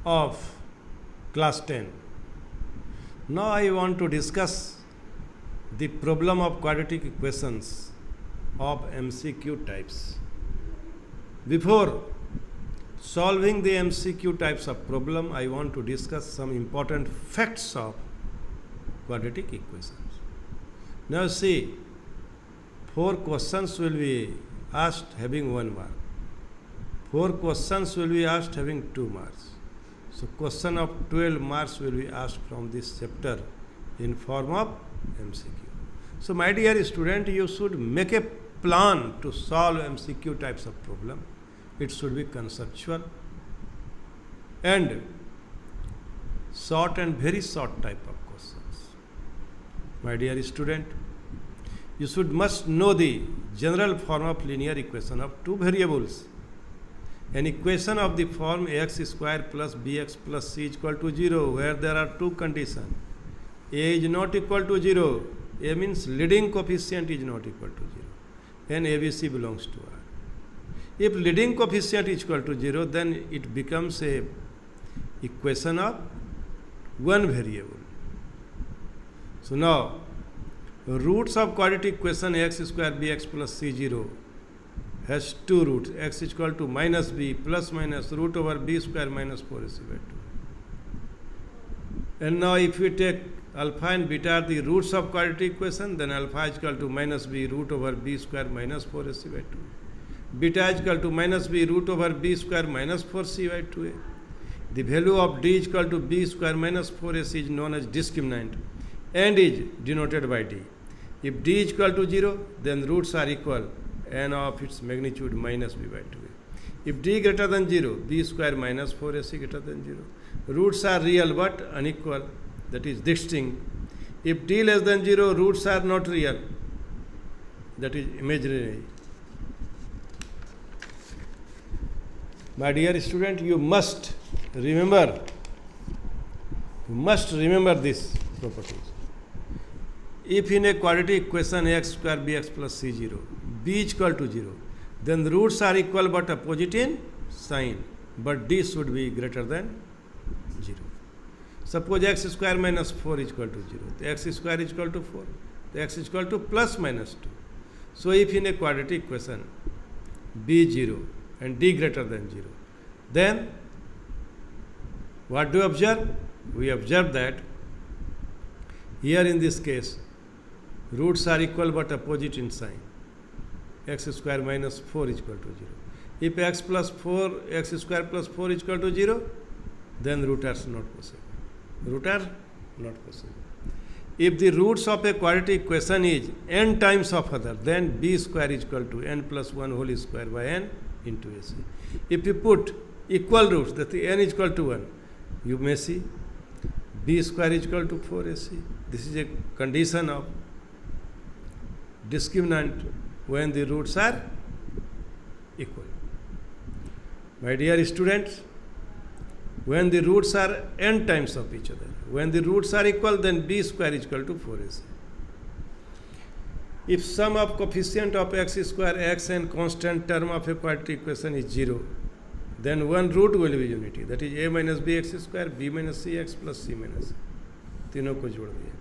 of class 10. Now I want to discuss the problem of quadratic equations of MCQ types. Before solving the MCQ types of problem, I want to discuss some important facts of quadratic equations. Now see, 4 questions will be asked having 1 mark. 4 questions will be asked having 2 marks. So question of 12 marks will be asked from this chapter in form of MCQ. So my dear student, you should make a plan to solve MCQ types of problem. It should be conceptual and short and very short type of questions. My dear student, you must know the general form of linear equation of 2 variables. An equation of the form ax square plus bx plus c is equal to 0, where there are 2 conditions. A is not equal to 0. A means leading coefficient is not equal to 0. And ABC belongs to R. If leading coefficient is equal to 0, then it becomes a equation of 1 variable. So now, roots of quadratic equation ax square bx plus c0 has 2 roots. X is equal to minus b plus minus root over b square minus 4ac by 2. And now if we take alpha and beta are the roots of quadratic equation, then alpha is equal to minus b root over b square minus 4ac by 2. Beta is equal to minus b root over b square minus 4c by 2a. The value of d is equal to b square minus 4ac is known as discriminant and is denoted by d. If d is equal to 0, then roots are equal n of its magnitude minus b by 2a. If d greater than 0, b square minus 4ac greater than 0. Roots are real but unequal, that is distinct. If d less than 0, roots are not real, that is imaginary. My dear student, you must remember these properties. If in a quadratic equation ax square bx plus c0, b is equal to 0, then the roots are equal but opposite in sign, but d should be greater than 0. Suppose x square minus 4 is equal to 0. The x square is equal to 4. The x is equal to plus minus 2. So if in a quadratic equation b is 0 and d greater than 0, then what do we observe? We observe that here in this case, roots are equal but opposite in sign. X square minus 4 is equal to 0. If x square plus 4 is equal to 0, then root are not possible. Root are not possible. If the roots of a quadratic equation is n times of other, then b square is equal to n plus 1 whole square by n into ac. If you put equal roots, that n is equal to 1, you may see b square is equal to 4ac. This is a condition of discriminant when the roots are equal. My dear students, when the roots are n times of each other, when the roots are equal, then b square is equal to 4ac. If sum of coefficient of x square, x and constant term of a quadratic equation is 0, then one root will be unity, that is a minus bx square, b minus cx plus c minus c. तीनों को जोड़ दिया,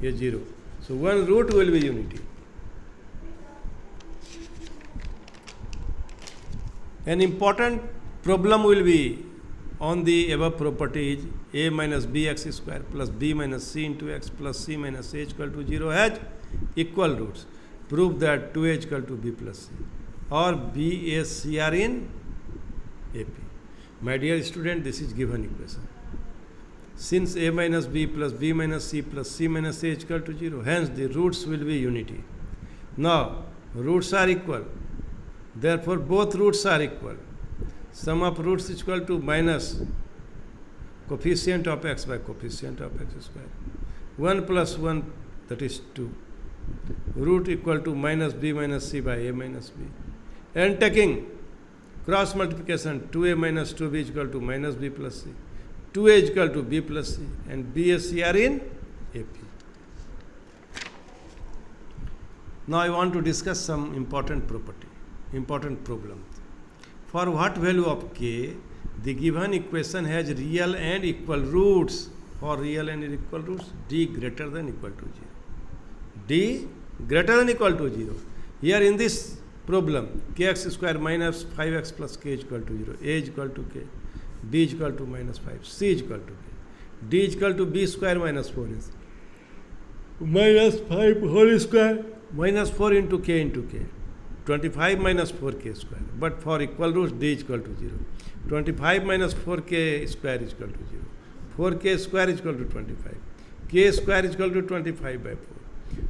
ये 0. So one root will be unity. An important problem will be on the above properties a minus bx square plus b minus c into x plus c minus a is equal to 0 has equal roots. Prove that 2a is equal to b plus c or b, a, c are in AP. My dear student, this is given equation. Since a minus b plus b minus c plus c minus a is equal to 0, hence the roots will be unity. Now, roots are equal. Therefore, both roots are equal. Sum of roots is equal to minus coefficient of x by coefficient of x square. 1 plus 1, that is 2. Root equal to minus b minus c by a minus b. And taking cross multiplication, 2a minus 2b is equal to minus b plus c. 2a is equal to b plus c, and b and c are in AP. Now I want to discuss some important property, important problem. For what value of k, The given equation has real and equal roots. For real and equal roots, d greater than equal to 0. D greater than equal to 0. Here in this problem, kx square minus 5x plus k is equal to 0. A is equal to k. B is equal to minus 5. C is equal to k. D is equal to b square minus 4s. Minus 5 whole square minus 4 into k. 25 minus 4k square. But for equal roots, d is equal to 0. 25 minus 4k square is equal to 0. 4k square is equal to 25. K square is equal to 25 by 4.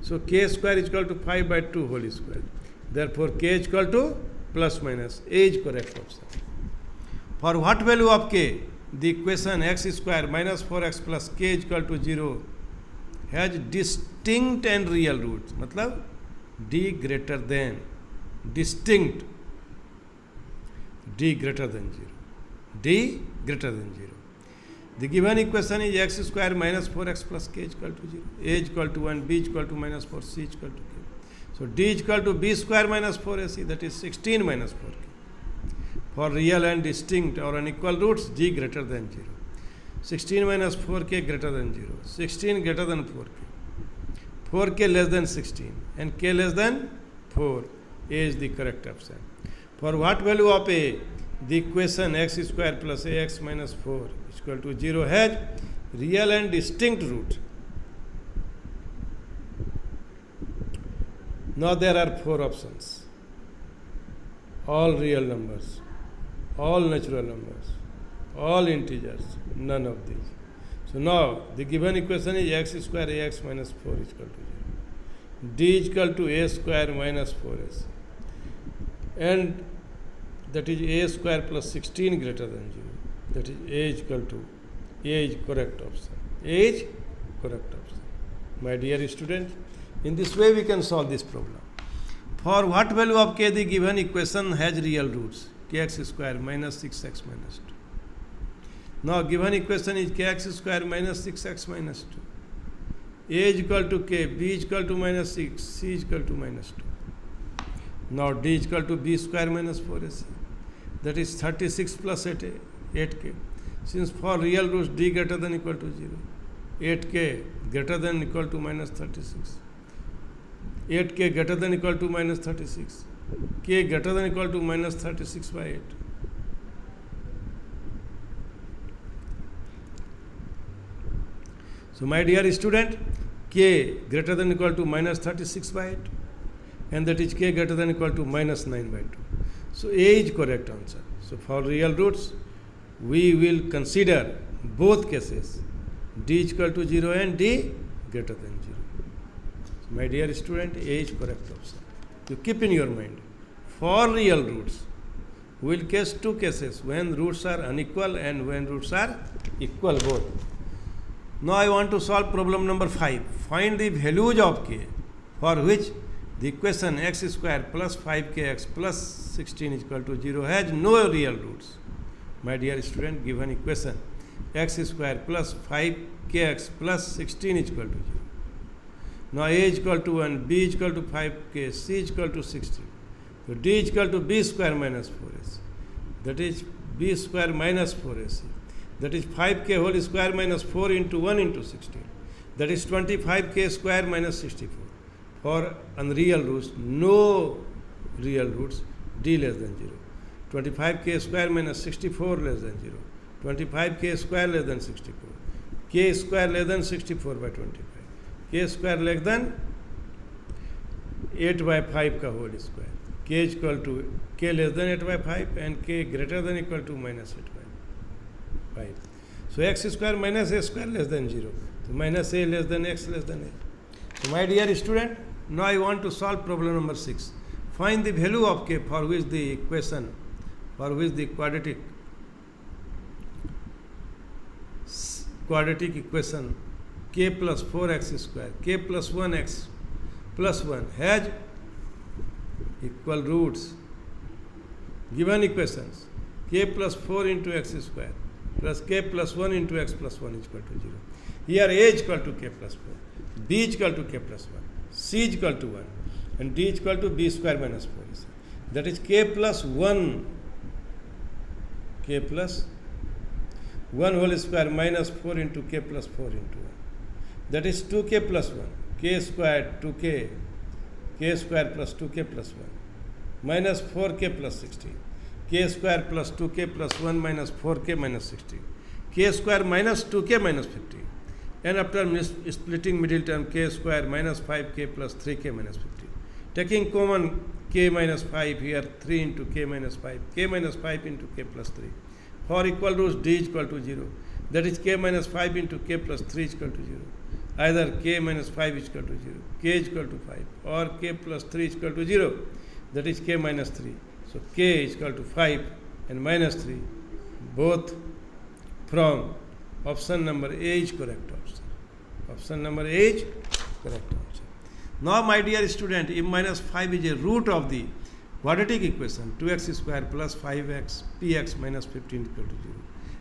So k square is equal to 5 by 2 whole square. Therefore, k is equal to plus minus. A is correct option. For what value of k? The equation x square minus 4x plus k is equal to 0 has distinct and real roots. मतलब d greater than, distinct, d greater than 0. D greater than 0. The given equation is x square minus 4x plus k is equal to 0. A is equal to 1, b is equal to minus 4, c is equal to k. So d is equal to b square minus 4ac, that is 16 minus 4k. For real and distinct or unequal roots, g greater than 0. 16 minus 4k greater than 0. 16 greater than 4k. 4k less than 16 and k less than 4. A is the correct option. For what value of a? The equation x square plus ax minus 4 is equal to 0 has real and distinct root. Now there are 4 options. All real numbers, all natural numbers, all integers, none of these. So now the given equation is x square ax minus 4 is equal to 0. D is equal to a square minus 4s. And that is a square plus 16 greater than 0. That is a is equal to, a is correct option. A is correct option. My dear student, in this way we can solve this problem. For what value of k the given equation has real roots? Kx square minus 6x minus 2. Now given equation is kx square minus 6x minus 2. A is equal to k, b is equal to minus 6, c is equal to minus 2. Now d is equal to b square minus 4ac. That is 36 plus 8k. Since for real roots d greater than equal to 0, 8k greater than equal to minus 36. 8k greater than equal to minus 36. K greater than equal to minus 36 by 8. So my dear student, k greater than equal to minus 36 by 8, and that is k greater than equal to minus 9 by 2. So A is correct answer. So for real roots, we will consider both cases, d is equal to 0 and d greater than 0. So my dear student, A is correct option. You keep in your mind, for real roots, we will case 2 cases, when roots are unequal and when roots are equal both. Now I want to solve problem number 5. Find the values of k for which the equation x square plus 5kx plus 16 is equal to 0 has no real roots. My dear student, given equation x square plus 5kx plus 16 is equal to 0. Now a is equal to 1, b is equal to 5k, c is equal to 16. So d is equal to b square minus 4ac. That is b square minus 4ac. That is 5k whole square minus 4 into 1 into 16. That is 25k square minus 64. For unreal roots, no real roots, d less than 0. 25k square minus 64 less than 0. 25k square less than 64. K square less than 64 by 25. K square less than 8 by 5 ka whole square. K is equal to k less than 8 by 5 and k greater than equal to minus 8 by 5. So x square minus a square less than 0. So minus a less than x less than a. So my dear student, now I want to solve problem number 6. Find the value of k for which the equation, for which the quadratic equation k plus 4x square, k plus 1x plus 1 has equal roots. Given equations k plus 4 into x square plus k plus 1 into x plus 1 is equal to 0. Here a is equal to k plus 4, b is equal to k plus 1, c is equal to 1 and d is equal to b square minus 4. That is k plus 1 k plus 1 whole square minus 4 into k plus 4 into 1. That is 2k plus 1. K square 2k. K square plus 2k plus 1. Minus 4k plus 16. K square plus 2k plus 1 minus 4k minus 16. K square minus 2k minus 15. And after splitting middle term, k square minus 5k plus 3k minus 15. Taking common k minus 5 here, 3 into k minus 5. K minus 5 into k plus 3. For equal roots, d is equal to 0. That is k minus 5 into k plus 3 is equal to 0. Either k minus 5 is equal to 0, k is equal to 5, or k plus 3 is equal to 0. That is k minus 3. So k is equal to 5 and minus 3. Both from option number A is correct option. Option number A is correct option. Now, my dear student, if minus 5 is a root of the quadratic equation 2x square plus 5x px minus 15 equal to 0.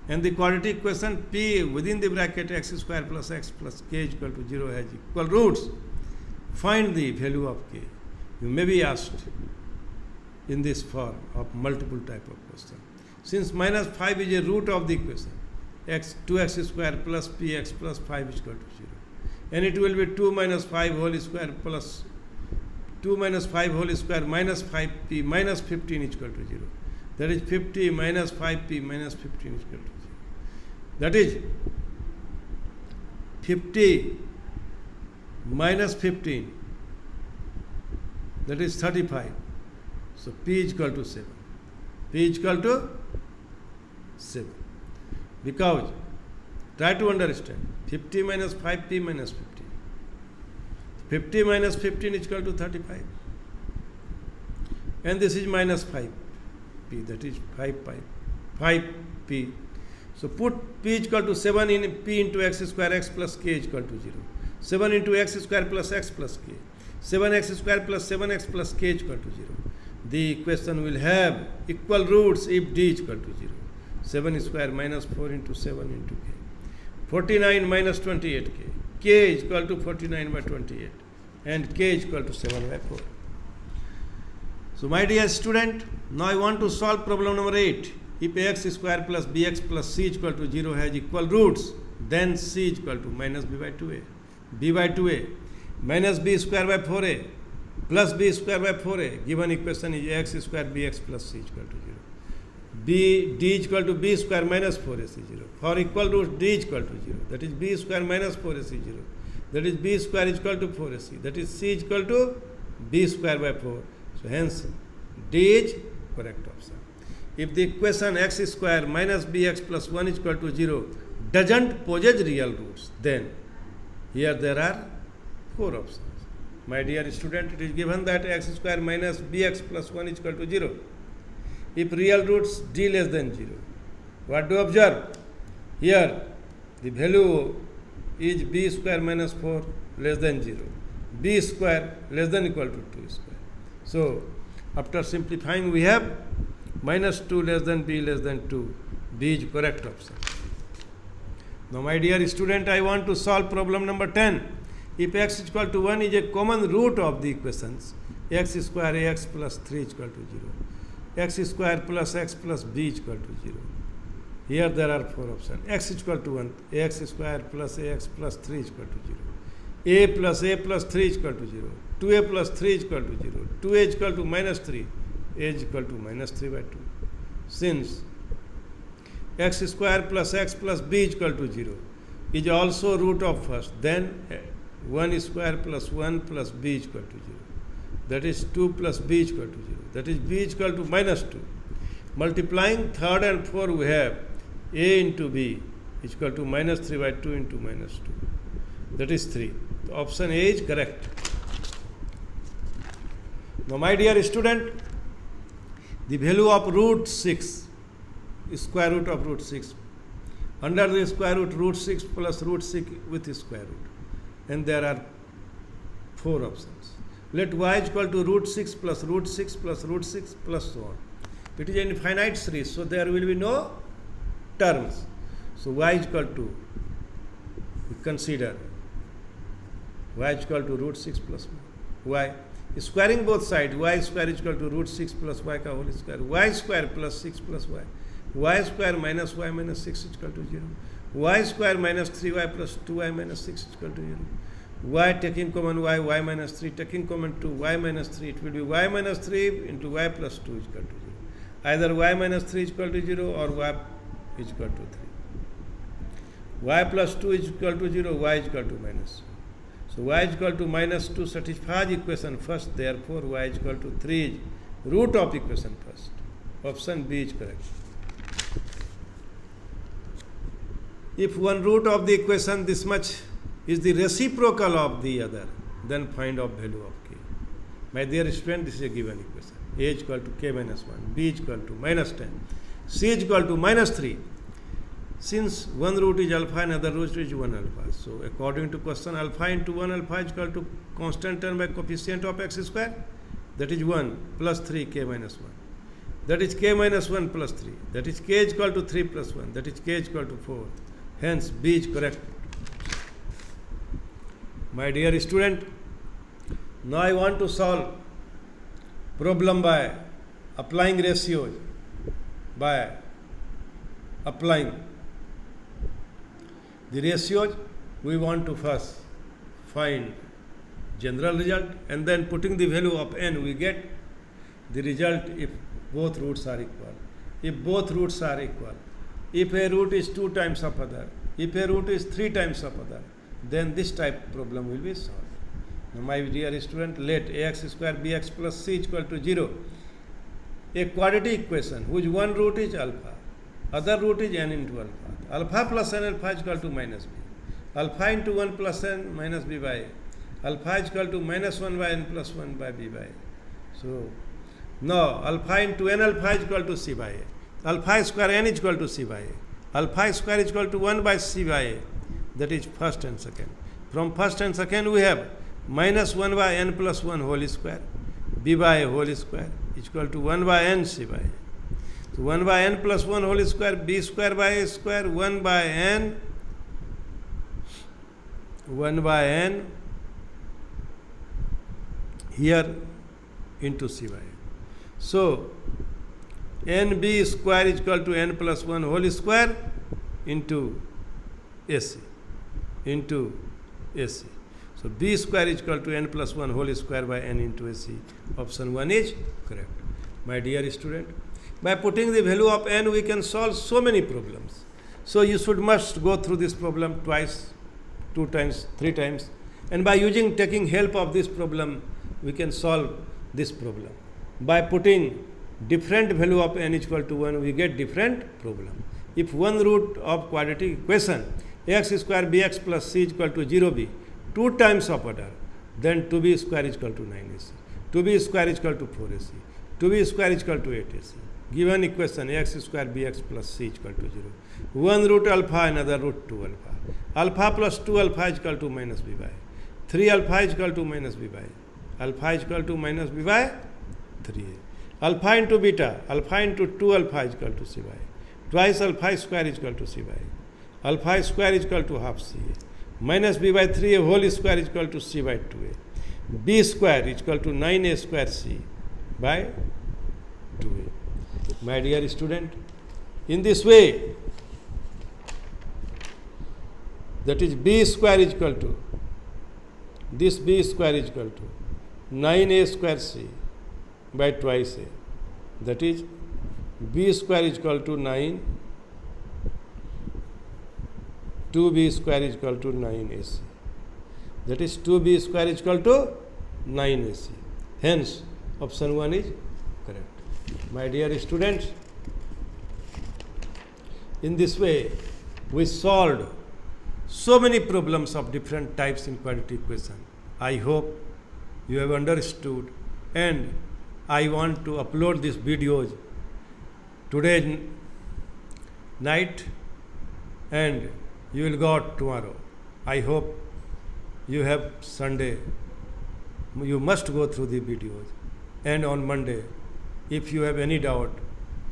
And the quadratic equation p within the bracket x square plus x plus k is equal to 0 has equal roots. Find the value of k. You may be asked in this form of multiple type of question. Since minus 5 is a root of the equation, 2x square plus px plus 5 is equal to 0. And it will be 2 minus 5 whole square plus 2 minus 5 whole square minus 5p minus 15 is equal to 0. That is 50 minus 5p minus 15 is equal to 0. That is 50 minus 15. That is 35. So p is equal to 7. P is equal to 7. Because, try to understand, 50 minus 5p minus 15. 50 minus 15 is equal to 35. And this is minus 5p, that is 5p. So put p is equal to 7 in p into x square x plus k is equal to 0. 7 into x square plus x plus k. 7x square plus 7x plus k is equal to 0. The equation will have equal roots if d is equal to 0. 7 square minus 4 into 7 into k. 49 minus 28k. K is equal to 49 by 28. And k is equal to 7 by 4. So my dear student, now I want to solve problem number 8. If ax square plus bx plus c is equal to 0 has equal roots, then c is equal to minus b by 2a. b by 2a minus b square by 4a plus b square by 4a. Given equation is x square bx plus c is equal to 0. D is equal to b square minus 4ac 0. For equal roots, d is equal to 0. That is b square minus 4ac 0. That is b square is equal to 4ac. That is c is equal to b square by 4. So hence d is correct option. If the equation x square minus bx plus 1 is equal to 0 doesn't possess real roots, then here there are 4 options. My dear student, it is given that x square minus bx plus 1 is equal to 0. If real roots d less than 0, what do you observe? Here the value is b square minus 4 less than 0, b square less than equal to 2 square. So after simplifying we have minus 2 less than b less than 2, b is correct option. Now my dear student, I want to solve problem number 10. If x is equal to 1 is a common root of the equations, x square ax plus 3 is equal to 0. X square plus x plus b is equal to 0. Here there are 4 options. X is equal to 1, ax square plus ax plus 3 is equal to 0. A plus 3 is equal to 0. 2a plus 3 is equal to 0. 2a is equal to minus 3. A is equal to minus 3 by 2. Since x square plus x plus b is equal to 0 is also root of first, then 1 square plus 1 plus b is equal to 0. That is 2 plus b is equal to 0. That is b is equal to minus 2. Multiplying third and 4 we have a into b is equal to minus 3 by 2 into minus 2. That is 3. So option A is correct. Now my dear student, the value of root 6, square root of root 6. Under the square root 6 plus root 6 with square root. And there are 4 options. Let y is equal to root 6 plus root 6 plus root 6 plus so on. It is an infinite series, so there will be no terms. So y is equal to, we consider y is equal to root 6 plus y. Squaring both sides, y square is equal to root 6 plus y ka whole square. Y square plus 6 plus y. y square minus y minus 6 is equal to 0. Y square minus 3y plus 2y minus 6 is equal to 0. Y taking common y minus 3 taking common 2, y minus 3, it will be y minus 3 into y plus 2 is equal to 0. Either y minus 3 is equal to 0 or y is equal to 3. Y plus 2 is equal to 0, y is equal to minus 2. So y is equal to minus 2 satisfies equation first, therefore y is equal to 3 is root of equation first. Option B is correct. If one root of the equation this much is the reciprocal of the other, then find out value of k. My dear student, this is a given equation. A is equal to k minus 1, b is equal to minus 10, c is equal to minus 3. Since one root is alpha and other root is 1 alpha, so according to question, alpha into 1 alpha is equal to constant term by coefficient of x square, that is 1 plus 3 k minus 1. That is k minus 1 plus 3. That is k is equal to 3 plus 1. That is k is equal to 4. Hence, B is correct. My dear student, now I want to solve problem by applying ratios, by applying the ratios. We want to first find general result and then putting the value of n, we get the result if both roots are equal. If both roots are equal, if a root is 2 times of other, if a root is 3 times of other, then this type of problem will be solved. Now, my dear student, let ax square bx plus c is equal to 0. A quadratic equation whose one root is alpha, other root is n into alpha. Alpha plus n alpha is equal to minus b. Alpha into 1 plus n minus b by a. Alpha is equal to minus 1 by n plus 1 by b by a. So, now alpha into n alpha is equal to c by a. Alpha square n is equal to c by a. Alpha square is equal to 1 by c by a. That is first and second. From first and second we have minus 1 by n plus 1 whole square. B by a whole square is equal to 1 by n c by a. So 1 by n plus 1 whole square, b square by a square, 1 by n here into c by a. So nb square is equal to n plus 1 whole square into ac. So b square is equal to n plus 1 whole square by n into ac. Option 1 is correct. My dear student, by putting the value of n, we can solve so many problems. So you must go through this problem twice, 2 times, 3 times. And by taking help of this problem, we can solve this problem. By putting different value of n is equal to 1, we get different problem. If one root of quadratic equation x square bx plus c is equal to 0b, 2 times of order, then 2b square is equal to 9ac, 2b square is equal to 4ac, 2b square is equal to 8ac. Given equation x square bx plus c is equal to 0. One root alpha, another root 2 alpha. Alpha plus 2 alpha is equal to minus b by. 3 alpha is equal to minus b by. Alpha is equal to minus b by 3a. Alpha into beta, alpha into 2 alpha is equal to c by. Twice alpha square is equal to c by. Alpha square is equal to half ca. Minus b by 3a whole square is equal to c by 2a. B square is equal to 9a square c by 2a. My dear student, in this way, that is b square is equal to, this b square is equal to 9a square c by twice a. That is b square is equal to 9, 2b square is equal to 9ac. That is 2b square is equal to 9ac. Hence, option 1 is correct. My dear students, in this way, we solved so many problems of different types in quadratic equation. I hope you have understood, and I want to upload these videos today night and you will got tomorrow. I hope you have Sunday. You must go through the videos. And on Monday, if you have any doubt,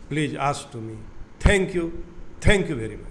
please ask to me. Thank you. Thank you very much.